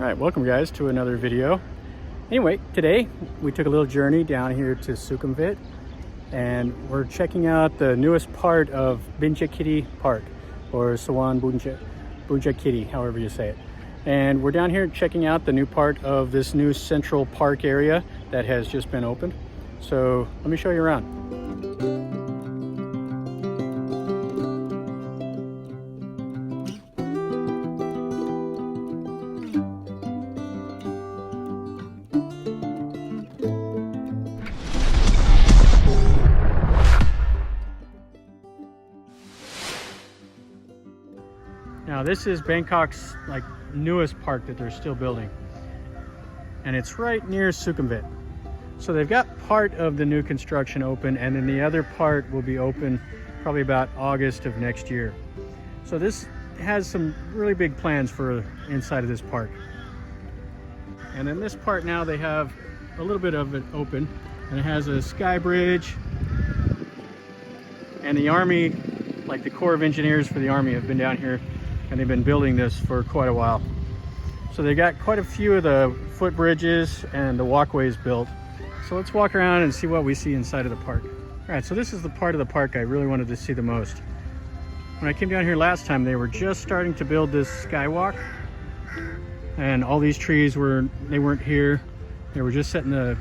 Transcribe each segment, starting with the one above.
All right, welcome guys to another video. Anyway, today we took a little journey down here to Sukhumvit and we're checking out the newest part of Benchakitti Park, or Sawan Bejakitti, however you say it. And we're down here checking out the new part of this new central park area that has just been opened. So let me show you around. Now this is Bangkok's newest park that they're still building, and it's right near Sukhumvit. So they've got part of the new construction open, and then the other part will be open probably about August of next year. So this has some really big plans for inside of this park. And in this part now they have a little bit of it open, and it has a sky bridge, and the army, the Corps of Engineers for the army, have been down here and they've been building this for quite a while. So they got quite a few of the footbridges and the walkways built. So let's walk around and see what we see inside of the park. All right, so this is the part of the park I really wanted to see the most. When I came down here last time, they were just starting to build this skywalk, and all these trees weren't here. They were just setting the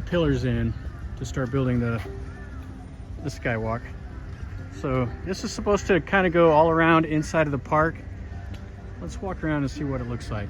pillars in to start building the skywalk. So this is supposed to kind of go all around inside of the park. Let's walk around and see what it looks like.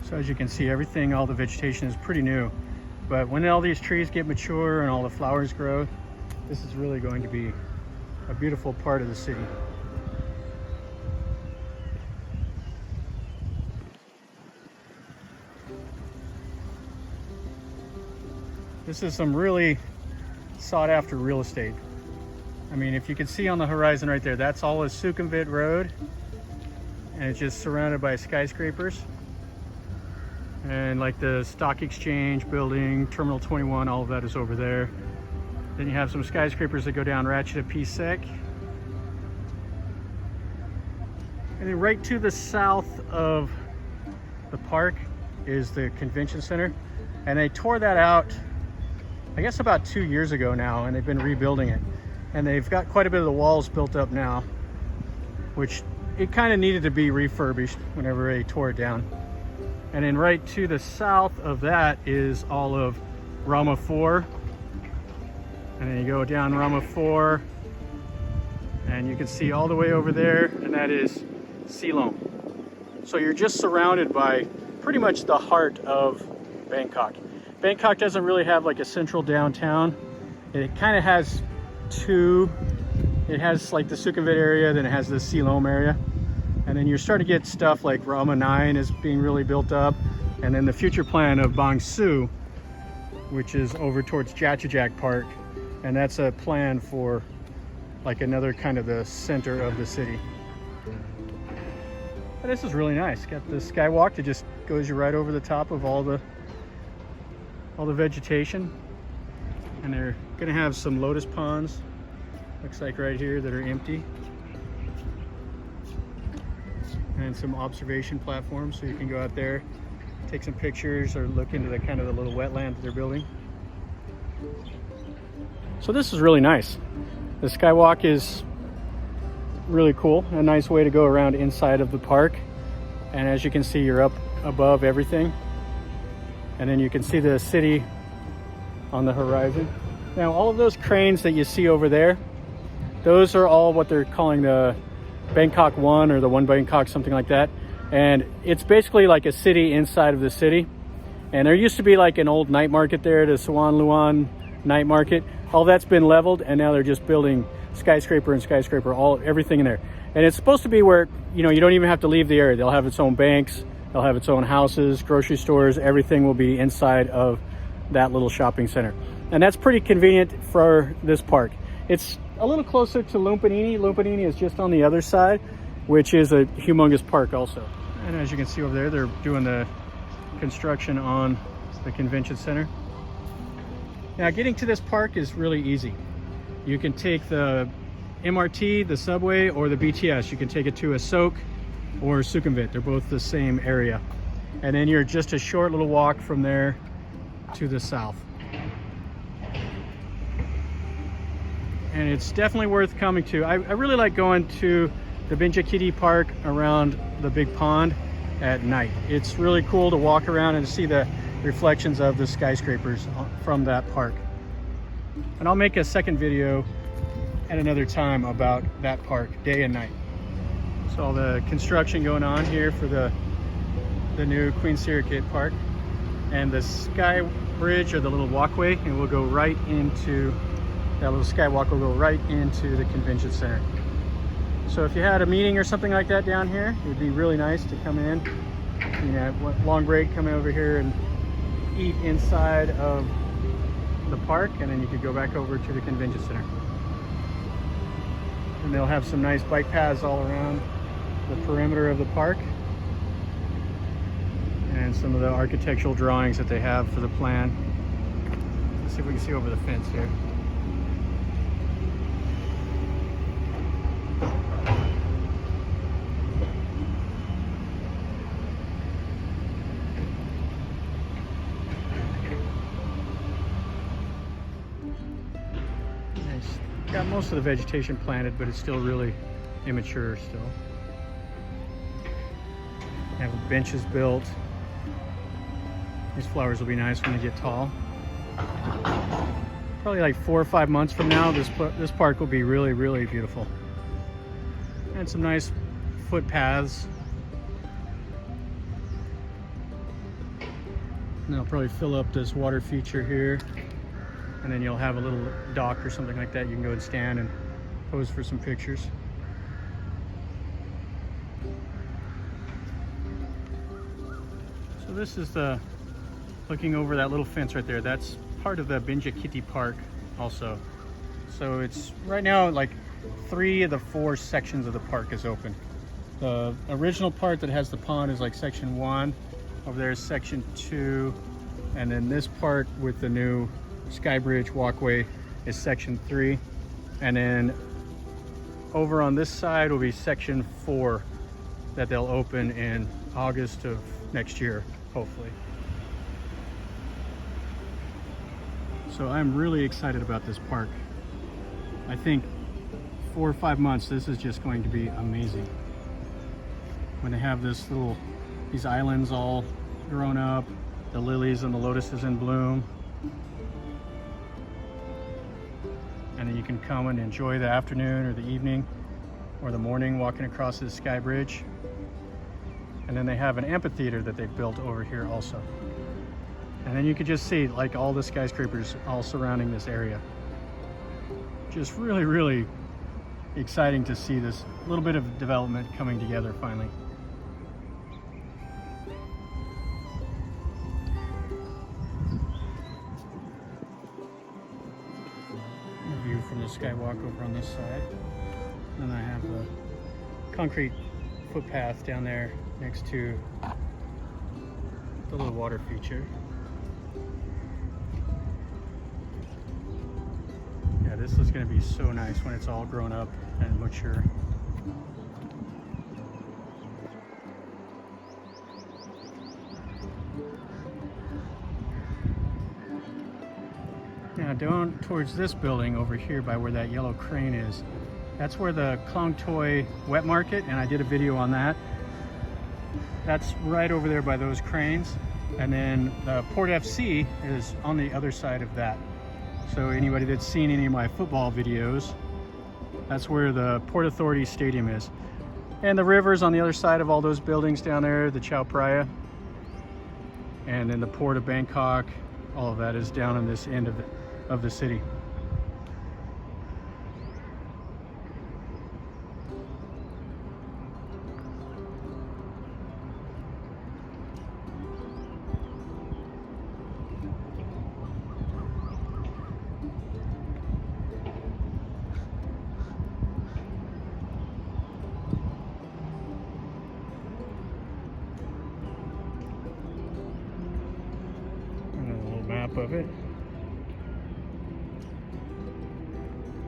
So as you can see, all the vegetation is pretty new. But when all these trees get mature and all the flowers grow, this is really going to be a beautiful part of the city. This is some really sought after real estate. I mean, if you can see on the horizon right there, that's all a Sukhumvit Road, and it's just surrounded by skyscrapers. And the stock exchange building, Terminal 21, all of that is over there. Then you have some skyscrapers that go down Ratchet Pisek. And then right to the south of the park is the convention center. And they tore that out, I guess about 2 years ago now, and they've been rebuilding it. And they've got quite a bit of the walls built up now, which it kind of needed to be refurbished whenever they tore it down. And then right to the south of that is all of Rama 4. And then you go down Rama 4 and you can see all the way over there, and that is Silom. So you're just surrounded by pretty much the heart of Bangkok. Bangkok doesn't really have a central downtown. It kind of has two. It has the Sukhumvit area, then it has the Silom area. And then you're starting to get stuff like Rama 9 is being really built up. And then the future plan of Bang Su, which is over towards Jachajak Park. And that's a plan for another kind of the center of the city. But this is really nice. Got the skywalk that just goes you right over the top of all the vegetation. And they're gonna have some lotus ponds, looks like right here, that are empty. And some observation platforms, so you can go out there, take some pictures, or look into the little wetland that they're building. So this is really nice. The skywalk is really cool, a nice way to go around inside of the park. And as you can see, you're up above everything. And then you can see the city on the horizon. Now all of those cranes that you see over there, those are all what they're calling the Bangkok 1 or the 1 Bangkok, something like that. And it's basically like a city inside of the city. And there used to be an old night market there, the Sawan Luan night market. All that's been leveled, and now they're just building skyscraper and skyscraper, everything in there. And it's supposed to be where you don't even have to leave the area. They'll have its own banks, They'll have its own houses, grocery stores, everything will be inside of that little shopping center. And that's pretty convenient for this park. It's a little closer to Lumpanini. Lumpanini is just on the other side, which is a humongous park also. And as you can see over there, they're doing the construction on the convention center. Now getting to this park is really easy. You can take the MRT, the subway, or the BTS. You can take it to Asok or Sukhumvit. They're both the same area. And then you're just a short little walk from there to the south. And it's definitely worth coming to. I really like going to the Benchakitti Park around the big pond at night. It's really cool to walk around and see the reflections of the skyscrapers from that park. And I'll make a second video at another time about that park, day and night. So all the construction going on here for the new Queen Sirikit Park, and the sky bridge, or the little walkway, and we'll go right into that little skywalk will go right into the convention center. So if you had a meeting or something like that down here, it would be really nice to come in, you know, long break, come over here and eat inside of the park, and then you could go back over to the convention center. And they'll have some nice bike paths all around the perimeter of the park, and some of the architectural drawings that they have for the plan. Let's see if we can see over the fence here. Got most of the vegetation planted, but it's still really immature still. Have the benches built. These flowers will be nice when they get tall. Probably like 4 or 5 months from now, this park will be really, really beautiful. And some nice footpaths. And they'll probably fill up this water feature here. And then you'll have a little dock or something like that. You can go and stand and pose for some pictures. So this is the, looking over that little fence right there, that's part of the Benjakitti Park also. So it's right now like 3 of the 4 sections of the park is open. The original part that has the pond is like section 1. Over there is section 2. And then this part with the new Sky Bridge walkway is section 3, and then over on this side will be section 4 that they'll open in August of next year, hopefully. So I'm really excited about this park. I think 4 or 5 months, this is just going to be amazing. When they have these islands all grown up, the lilies and the lotuses in bloom. And then you can come and enjoy the afternoon or the evening or the morning walking across this sky bridge. And then they have an amphitheater that they've built over here also. And then you could just see like all the skyscrapers all surrounding this area. Just really, really exciting to see this little bit of development coming together finally. From the skywalk over on this side. And I have the concrete footpath down there next to the little water feature. Yeah, this is going to be so nice when it's all grown up and mature. Now down towards this building over here by where that yellow crane is, that's where the Khlong Toei wet market, and I did a video on that. That's right over there by those cranes. And then the Port FC is on the other side of that. So anybody that's seen any of my football videos, that's where the Port Authority Stadium is. And the river's on the other side of all those buildings down there, the Chao Phraya. And then the Port of Bangkok, all of that is down on this end of the city. map of it.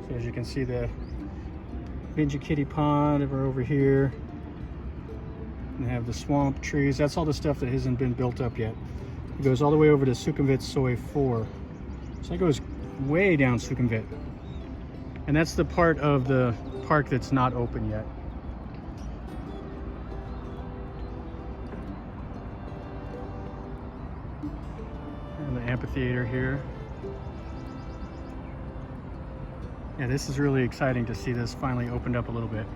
So as you can see, the Benjakitti Pond over here. And they have the swamp trees. That's all the stuff that hasn't been built up yet. It goes all the way over to Sukhumvit Soi 4. So that goes way down Sukhumvit. And that's the part of the park that's not open yet. And the amphitheater here. Yeah, this is really exciting to see this finally opened up a little bit.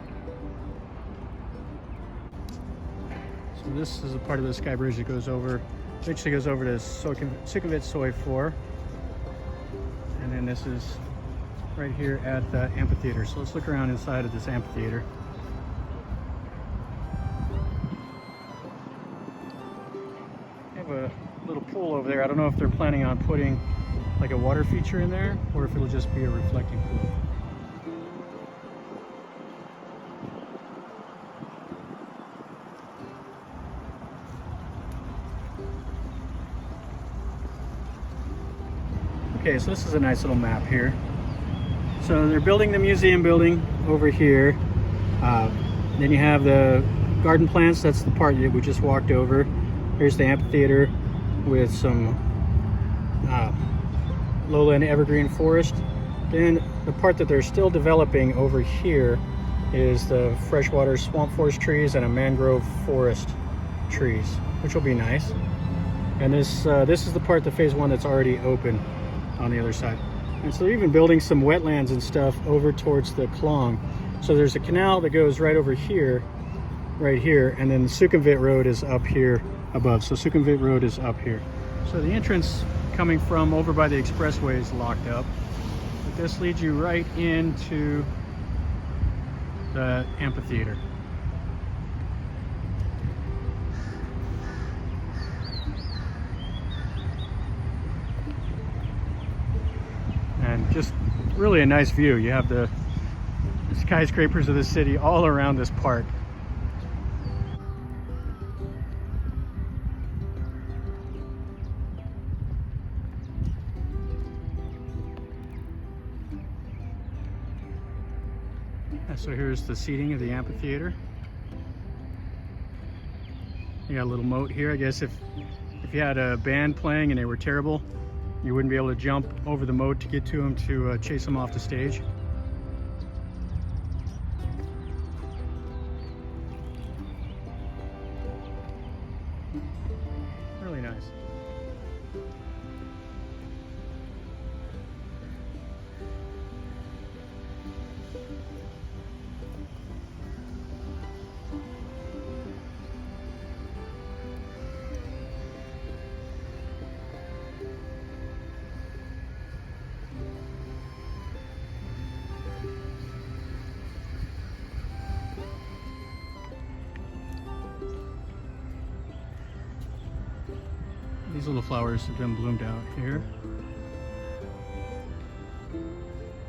So this is a part of the sky bridge that goes over, eventually goes over to Sukhumvit Soi 4. And then this is right here at the amphitheater. So let's look around inside of this amphitheater. They have a little pool over there. I don't know if they're planning on putting like a water feature in there or if it'll just be a reflecting pool. Okay, so this is a nice little map here. So they're building the museum building over here. Then you have the garden plants. That's the part that we just walked over. Here's the amphitheater with some lowland evergreen forest. Then the part that they're still developing over here is the freshwater swamp forest trees and a mangrove forest trees, which will be nice. And this is the part, the phase 1, that's already open on the other side. And so they're even building some wetlands and stuff over towards the Khlong. So there's a canal that goes right over here, right here, and then the Sukhumvit Road is up here above. So Sukhumvit Road is up here. So the entrance coming from over by the expressway is locked up. But this leads you right into the amphitheater. And just really a nice view. You have the skyscrapers of the city all around this park. And so here's the seating of the amphitheater. You got a little moat here. I guess if you had a band playing and they were terrible, you wouldn't be able to jump over the moat to get to them to chase them off the stage. Really nice. These little flowers have been bloomed out here.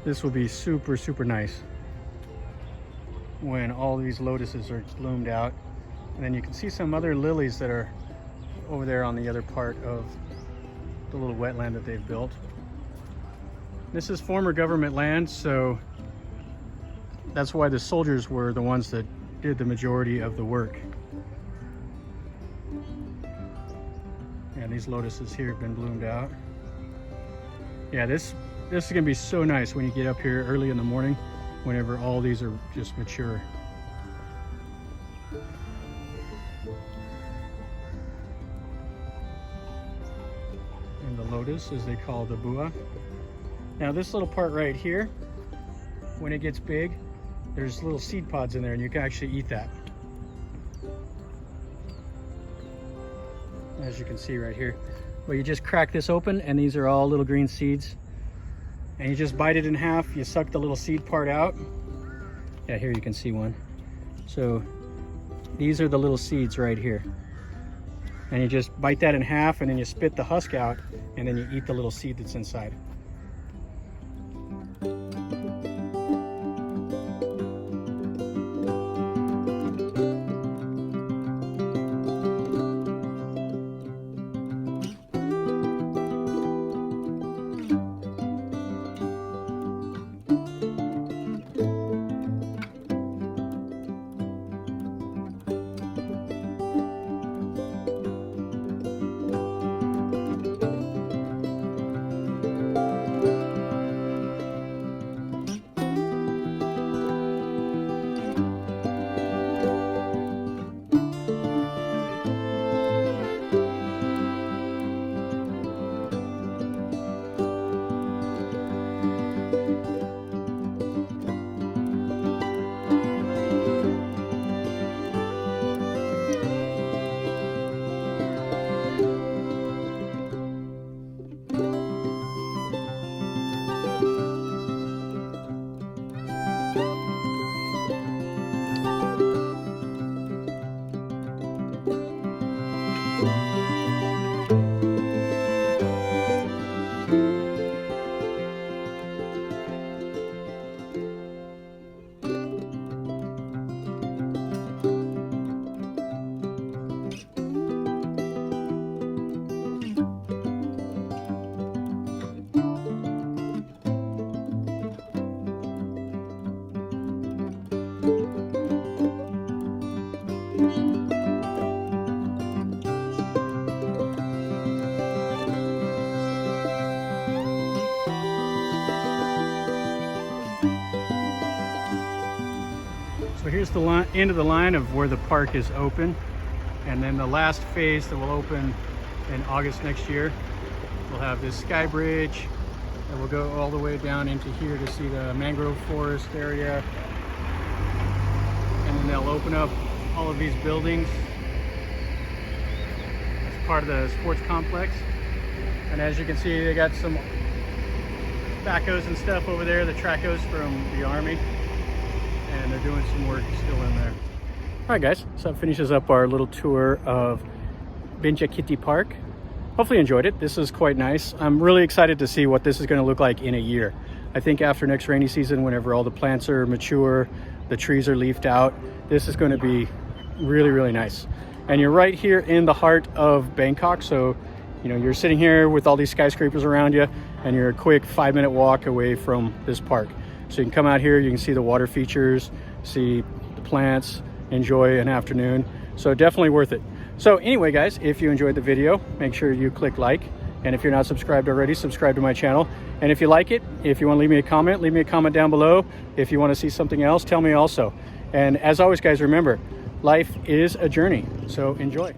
This will be super, super nice when all these lotuses are bloomed out. And then you can see some other lilies that are over there on the other part of the little wetland that they've built. This is former government land, so that's why the soldiers were the ones that did the majority of the work. And these lotuses here have been bloomed out. Yeah, this is gonna be so nice when you get up here early in the morning, whenever all these are just mature. And the lotus, as they call the bua. Now this little part right here, when it gets big, there's little seed pods in there and you can actually eat that. As you can see right here. But you just crack this open and these are all little green seeds. And you just bite it in half, you suck the little seed part out. Yeah, here you can see one. So these are the little seeds right here. And you just bite that in half and then you spit the husk out and then you eat the little seed that's inside. the end of the line of where the park is open. And then the last phase that will open in August next year, we'll have this sky bridge that will go all the way down into here to see the mangrove forest area. And then they'll open up all of these buildings as part of the sports complex. And as you can see, they got some backhoes and stuff over there, the tracos from the Army. And they're doing some work still in there. All right, guys, so that finishes up our little tour of Benchakitti Park. Hopefully you enjoyed it. This is quite nice. I'm really excited to see what this is going to look like in a year. I think after next rainy season, whenever all the plants are mature, the trees are leafed out, this is going to be really, really nice. And you're right here in the heart of Bangkok. So, you know, you're sitting here with all these skyscrapers around you, and you're a quick 5-minute walk away from this park. So you can come out here, you can see the water features, see the plants, enjoy an afternoon. So definitely worth it. So anyway, guys, if you enjoyed the video, make sure you click like. And if you're not subscribed already, subscribe to my channel. And if you like it, if you want to leave me a comment down below. If you want to see something else, tell me also. And as always, guys, remember, life is a journey. So enjoy.